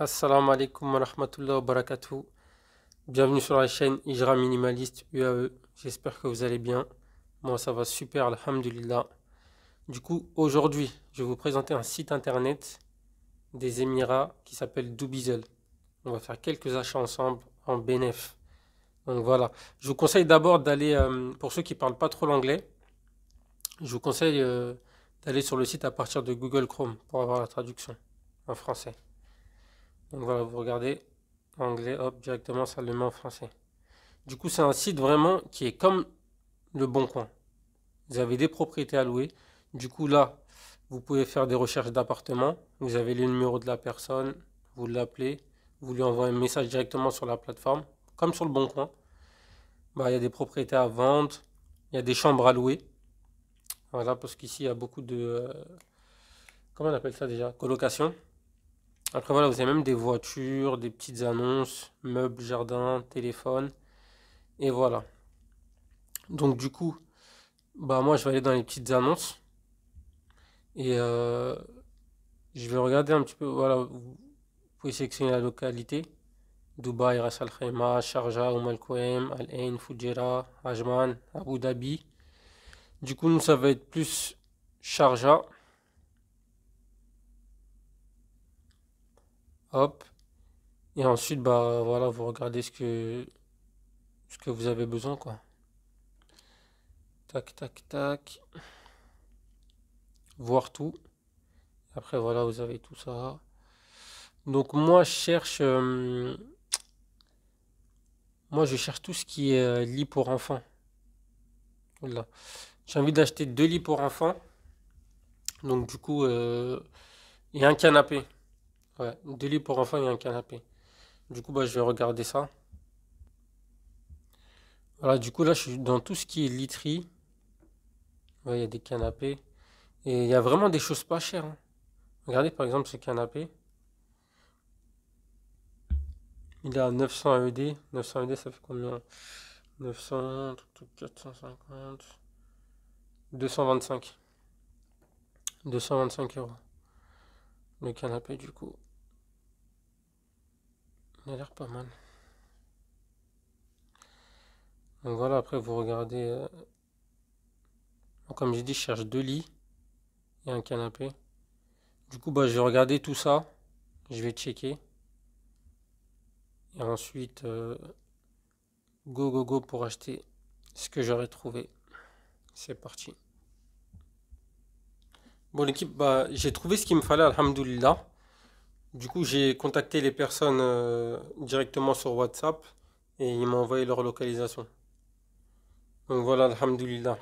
Assalamu alaikum wa rahmatullahi wa barakatuh. Bienvenue sur la chaîne Hijra Minimaliste UAE. J'espère que vous allez bien. Moi, ça va super, alhamdulillah. Du coup, aujourd'hui, je vais vous présenter un site internet des Émirats qui s'appelle Dubizzle. On va faire quelques achats ensemble en bénéf. Donc voilà. Je vous conseille d'abord d'aller, pour ceux qui ne parlent pas trop l'anglais, je vous conseille d'aller sur le site à partir de Google Chrome pour avoir la traduction en français. Donc voilà, vous regardez anglais, hop, directement ça le met en français. Du coup, c'est un site vraiment qui est comme le Bon Coin. Vous avez des propriétés à louer. Du coup, là, vous pouvez faire des recherches d'appartements. Vous avez le numéro de la personne, vous l'appelez, vous lui envoyez un message directement sur la plateforme, comme sur le Bon Coin. Bah, il y a des propriétés à vendre, il y a des chambres à louer. Voilà, parce qu'ici, il y a beaucoup de... comment on appelle ça déjà? Colocation. Après, voilà, vous avez même des voitures, des petites annonces, meubles, jardin, téléphone. Et voilà. Donc, du coup, bah, moi, je vais aller dans les petites annonces. Et je vais regarder un petit peu. Voilà, vous pouvez sélectionner la localité. Dubaï, Ras Al Khaimah, Sharjah, Al Quwaim, Al Ain, Fujairah, Ajman, Abu Dhabi. Du coup, nous, ça va être plus Sharjah. Hop. Et ensuite, bah, voilà, vous regardez ce que vous avez besoin, quoi. Tac, tac, tac. Voir tout. Après, voilà, vous avez tout ça. Donc, moi, je cherche tout ce qui est lit pour enfants. Voilà. J'ai envie d'acheter 2 lits pour enfants. Donc, du coup, et un canapé. Ouais, 2 lits pour enfants et un canapé. Du coup, bah, je vais regarder ça. Voilà, du coup, là, je suis dans tout ce qui est literie. Ouais, il y a des canapés. Et il y a vraiment des choses pas chères, hein. Regardez, par exemple, ce canapé. Il est à 900 AED. 900 AED, ça fait combien? 900, 450, 225. 225 euros. Le canapé, du coup. Il a l'air pas mal. Donc voilà, après, vous regardez. Comme j'ai dit, je cherche 2 lits et un canapé. Du coup, bah, je vais regarder tout ça. Je vais checker. Et ensuite, go, go, go pour acheter ce que j'aurais trouvé. C'est parti. Bon, l'équipe, bah, j'ai trouvé ce qu'il me fallait, alhamdoulilah. Du coup, j'ai contacté les personnes directement sur WhatsApp et ils m'ont envoyé leur localisation. Donc voilà, alhamdoulilah.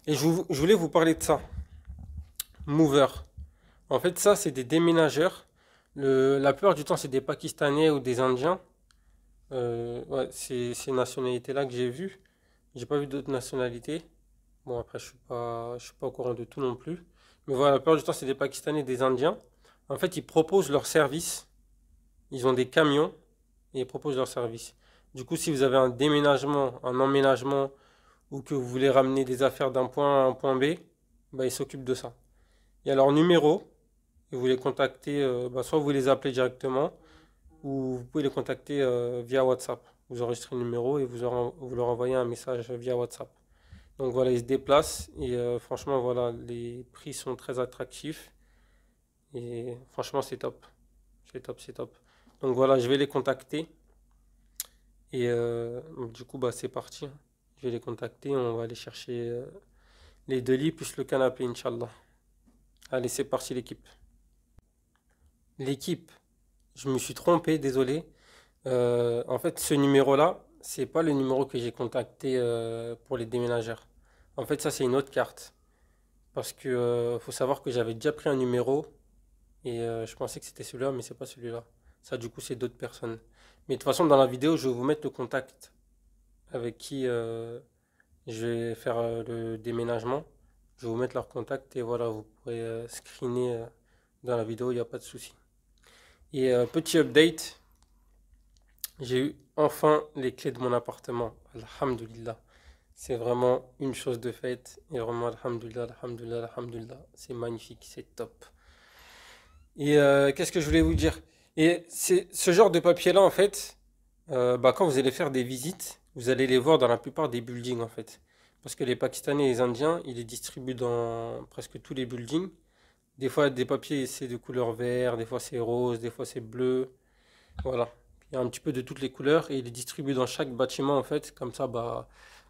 Et je voulais vous parler de ça. Mover. En fait, ça, c'est des déménageurs. La plupart du temps, c'est des Pakistanais ou des Indiens. Ouais, c'est ces nationalités-là que j'ai vues. J'ai pas vu d'autres nationalités. Bon, après, je suis pas au courant de tout non plus. Mais voilà, la plupart du temps, c'est des Pakistanais et des Indiens. En fait, ils proposent leur service. Ils ont des camions et ils proposent leur service. Du coup, si vous avez un déménagement, un emménagement ou que vous voulez ramener des affaires d'un point A à un point B, bah, ils s'occupent de ça. Il y a leur numéro et vous les contactez, bah, soit vous les appelez directement ou vous pouvez les contacter via WhatsApp. Vous enregistrez le numéro et vous leur envoyez un message via WhatsApp. Donc voilà, ils se déplacent et franchement, voilà, les prix sont très attractifs et franchement, c'est top. C'est top, c'est top. Donc voilà, je vais les contacter et du coup, bah, c'est parti, hein. Je vais les contacter, on va aller chercher les 2 lits plus le canapé, Inch'Allah. Allez, c'est parti l'équipe. L'équipe, je me suis trompé, désolé. En fait, ce numéro-là, c'est pas le numéro que j'ai contacté pour les déménageurs. En fait, ça, c'est une autre carte. Parce que faut savoir que j'avais déjà pris un numéro et je pensais que c'était celui-là, mais c'est pas celui-là. Ça, du coup, c'est d'autres personnes. Mais de toute façon, dans la vidéo, je vais vous mettre le contact avec qui je vais faire le déménagement. Je vais vous mettre leur contact et voilà, vous pourrez screener dans la vidéo, il n'y a pas de souci. Et petit update, j'ai eu enfin les clés de mon appartement. Alhamdulillah. C'est vraiment une chose de faite. Et vraiment, alhamdulillah, alhamdulillah, alhamdulillah. C'est magnifique, c'est top. Et qu'est-ce que je voulais vous dire? Et c'est ce genre de papier-là, en fait, quand vous allez faire des visites, vous allez les voir dans la plupart des buildings, en fait. Parce que les Pakistanais et les Indiens, ils les distribuent dans presque tous les buildings. Des fois, des papiers, c'est de couleur vert, des fois c'est rose, des fois c'est bleu. Voilà. Il y a un petit peu de toutes les couleurs et il est distribué dans chaque bâtiment, en fait. Comme ça,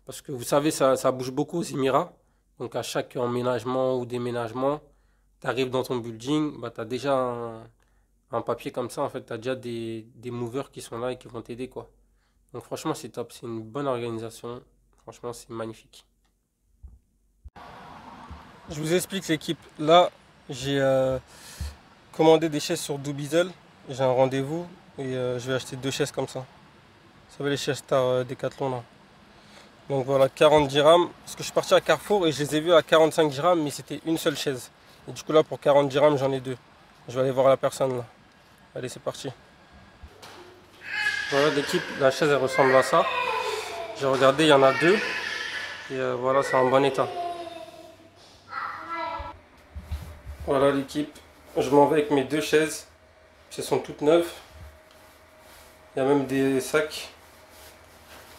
parce que vous savez, ça bouge beaucoup aux Émirats. Donc, à chaque emménagement ou déménagement, tu arrives dans ton building, tu as déjà un papier comme ça. En fait, tu as déjà des movers qui sont là et qui vont t'aider, quoi. Donc, franchement, c'est top. C'est une bonne organisation. Franchement, c'est magnifique. Je vous explique l'équipe. Là, j'ai commandé des chaises sur Doobiezel. J'ai un rendez-vous et je vais acheter deux chaises comme ça. Vous savez, les chaises Star Decathlon là. Donc voilà, 40 dirhams. Parce que je suis parti à Carrefour et je les ai vus à 45 dirhams, mais c'était une seule chaise. Et du coup, là, pour 40 dirhams, j'en ai deux. Je vais aller voir la personne là. Allez, c'est parti. Voilà l'équipe, la chaise elle ressemble à ça. J'ai regardé, il y en a deux. Et voilà, c'est en bon état. Voilà l'équipe, je m'en vais avec mes deux chaises. Elles sont toutes neuves. Il y a même des sacs.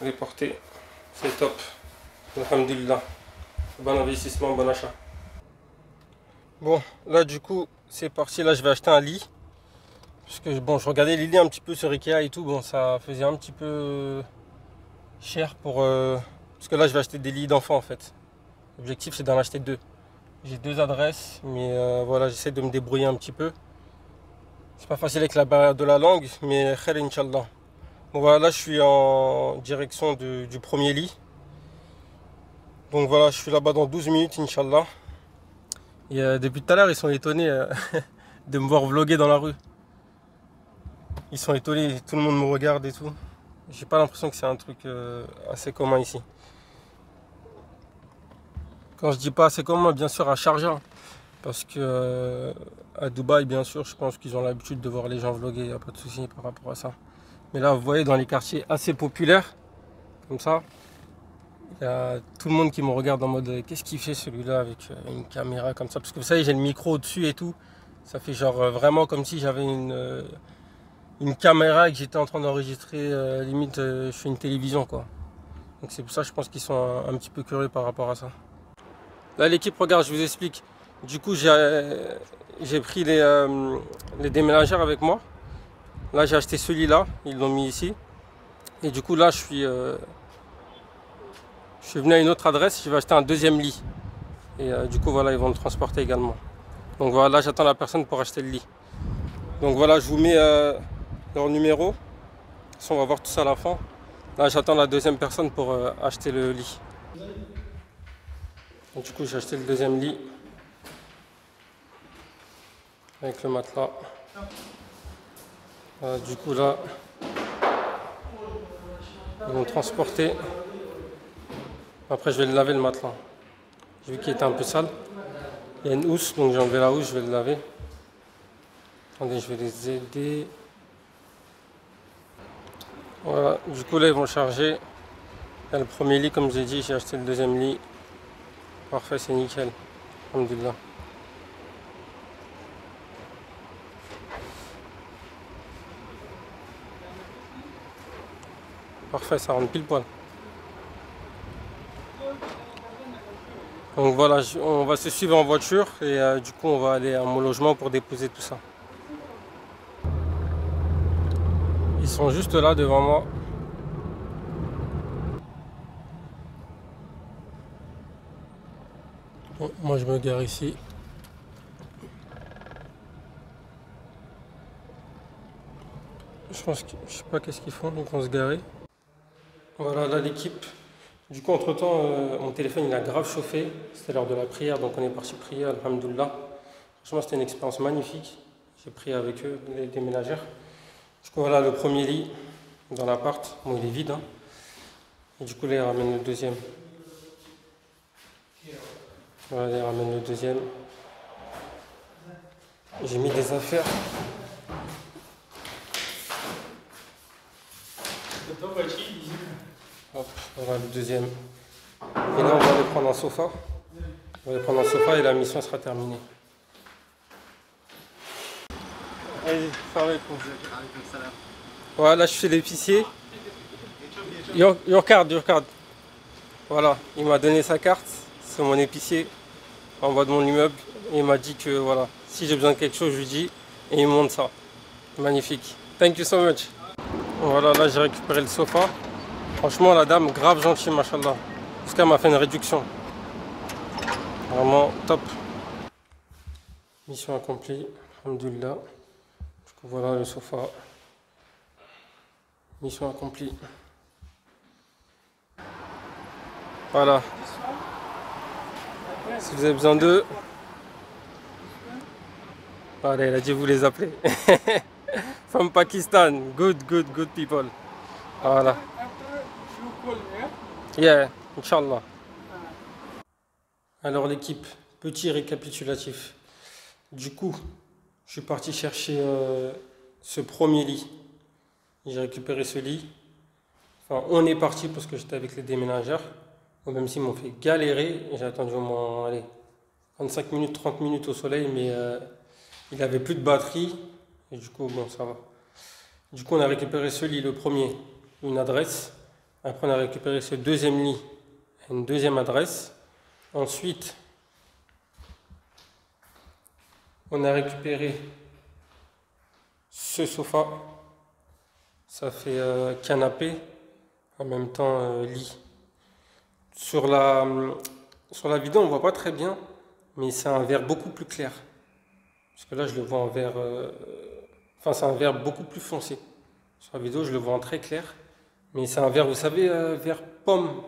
Les porter, c'est top. Alhamdulillah. Bon investissement, bon achat. Bon, là du coup, c'est parti. Là, je vais acheter un lit. Parce que bon, je regardais les lits un petit peu sur Ikea et tout. Bon, ça faisait un petit peu cher pour. Parce que là, je vais acheter des lits d'enfants en fait. L'objectif, c'est d'en acheter deux. J'ai deux adresses, mais voilà, j'essaie de me débrouiller un petit peu. C'est pas facile avec la barrière de la langue, mais khair Inch'Allah. Bon voilà, là je suis en direction du premier lit. Donc voilà, je suis là-bas dans 12 minutes, Inch'Allah. Et depuis tout à l'heure, ils sont étonnés de me voir vlogger dans la rue. Ils sont étonnés, tout le monde me regarde et tout. J'ai pas l'impression que c'est un truc assez commun ici. Quand je dis pas assez commun, bien sûr à Sharjah. Parce que à Dubaï, bien sûr, je pense qu'ils ont l'habitude de voir les gens vlogger, il n'y a pas de souci par rapport à ça. Mais là, vous voyez, dans les quartiers assez populaires, comme ça, il y a tout le monde qui me regarde en mode qu'est-ce qu'il fait celui-là avec une caméra comme ça. Parce que vous savez, j'ai le micro au-dessus et tout. Ça fait genre vraiment comme si j'avais une caméra et que j'étais en train d'enregistrer, limite, je fais une télévision quoi. Donc c'est pour ça, je pense qu'ils sont un petit peu curieux par rapport à ça. Là, l'équipe, regarde, je vous explique. Du coup, j'ai pris les déménageurs avec moi. Là, j'ai acheté ce lit-là, ils l'ont mis ici. Et du coup, là, je suis venu à une autre adresse, je vais acheter un deuxième lit. Et du coup, voilà, ils vont le transporter également. Donc voilà, là, j'attends la personne pour acheter le lit. Donc voilà, je vous mets leur numéro. On va voir tout ça à la fin. Là, j'attends la deuxième personne pour acheter le lit. Donc, du coup, j'ai acheté le deuxième lit. Avec le matelas. Du coup, là, ils vont transporter. Après, je vais le laver le matelas. J'ai vu qu'il était un peu sale. Il y a une housse, donc j'ai enlevé la housse, je vais le laver. Attendez, je vais les aider. Voilà, du coup là ils vont charger. Il y a le premier lit, comme j'ai dit, j'ai acheté le deuxième lit. Parfait, c'est nickel. Alhamdulillah. Parfait, ça rentre pile poil. Donc voilà, on va se suivre en voiture et du coup on va aller à mon logement pour déposer tout ça. Ils sont juste là devant moi. Bon, moi je me gare ici. Je pense que je sais pas qu'est-ce qu'ils font, donc on se garer. Voilà là l'équipe. Du coup entre temps mon téléphone il a grave chauffé. C'était l'heure de la prière, donc on est parti prier, alhamdoulilah. Franchement c'était une expérience magnifique. J'ai prié avec eux, les déménageurs. Du coup voilà le premier lit dans l'appart. Bon il est vide hein. Et du coup là ils ramènent le deuxième. Voilà ils ramènent le deuxième. J'ai mis des affaires. Hop, voilà le deuxième. Et là on va aller prendre un sofa. On va aller prendre un sofa et la mission sera terminée. Allez, salam alaikum. Voilà, je suis l'épicier. Your card, your card. Voilà, il m'a donné sa carte. C'est mon épicier en bas de mon immeuble. Et il m'a dit que voilà, si j'ai besoin de quelque chose, je lui dis. Et il me montre ça. Magnifique. Thank you so much. Voilà, là j'ai récupéré le sofa. Franchement, la dame, grave gentille, machallah. Parce qu'elle m'a fait une réduction. Vraiment top. Mission accomplie. Alhamdulillah. Du coup, voilà le sofa. Mission accomplie. Voilà. Si vous avez besoin d'eux. Voilà, il a dit vous les appelez. From Pakistan. Good, good, good people. Voilà. Yeah, Inch'Allah. Alors l'équipe, petit récapitulatif. Du coup, je suis parti chercher ce premier lit. J'ai récupéré ce lit. Enfin, on est parti parce que j'étais avec les déménageurs. Même s'ils m'ont fait galérer, j'ai attendu au moins, allez, 25 minutes, 30 minutes au soleil, mais il avait plus de batterie. Et du coup, bon, ça va. Du coup, on a récupéré ce lit, le premier, une adresse. Après, on a récupéré ce deuxième lit, une deuxième adresse. Ensuite, on a récupéré ce sofa. Ça fait canapé, en même temps lit. Sur la vidéo, on ne voit pas très bien, mais c'est un vert beaucoup plus clair. Parce que là, je le vois en vert... Enfin, c'est un vert beaucoup plus foncé. Sur la vidéo, je le vois en très clair. Mais c'est un vert, vous savez, vert pomme.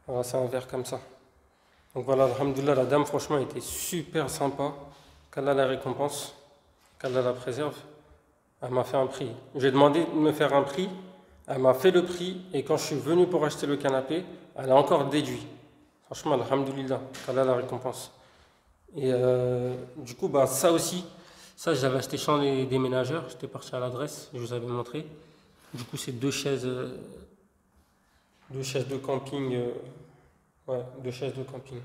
Voilà, c'est un vert comme ça. Donc voilà, alhamdoulilah, la dame, franchement, était super sympa. Qu'Allah la récompense, qu'Allah la préserve. Elle m'a fait un prix. J'ai demandé de me faire un prix. Elle m'a fait le prix. Et quand je suis venu pour acheter le canapé, elle a encore déduit. Franchement, alhamdoulilah, qu'Allah la récompense. Et du coup, bah, ça aussi, ça, j'avais acheté chez les déménageurs. J'étais parti à l'adresse, je vous avais montré. Du coup, c'est deux chaises de camping. Ouais, deux chaises de camping.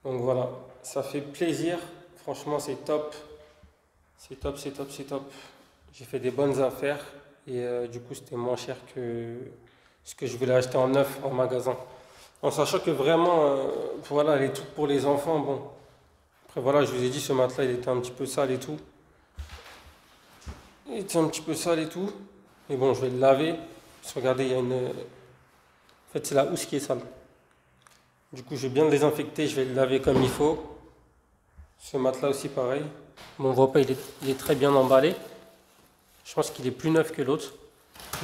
Donc voilà, ça fait plaisir. Franchement, c'est top. C'est top, c'est top, c'est top. J'ai fait des bonnes affaires. Et du coup, c'était moins cher que ce que je voulais acheter en neuf en magasin. En sachant que vraiment, voilà, les trucs pour les enfants, bon. Après, voilà, je vous ai dit, ce matelas, il était un petit peu sale et tout. Il était un petit peu sale et tout. Mais bon, je vais le laver. Parce que regardez, il y a une... En fait, c'est la housse qui est sale. Du coup, je vais bien le désinfecter, je vais le laver comme il faut. Ce matelas aussi, pareil. Mon repas, il est très bien emballé. Je pense qu'il est plus neuf que l'autre.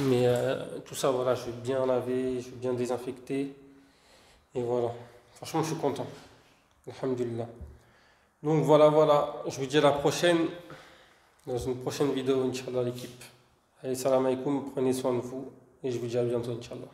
Mais tout ça, voilà, je vais bien laver, je vais bien désinfecter. Et voilà. Franchement, je suis content. Alhamdulillah. Donc voilà, voilà. Je vous dis à la prochaine. Dans une prochaine vidéo, Inch'Allah, l'équipe. Allez, salam alaikum, prenez soin de vous. Et je vous dis à bientôt, Inch'Allah.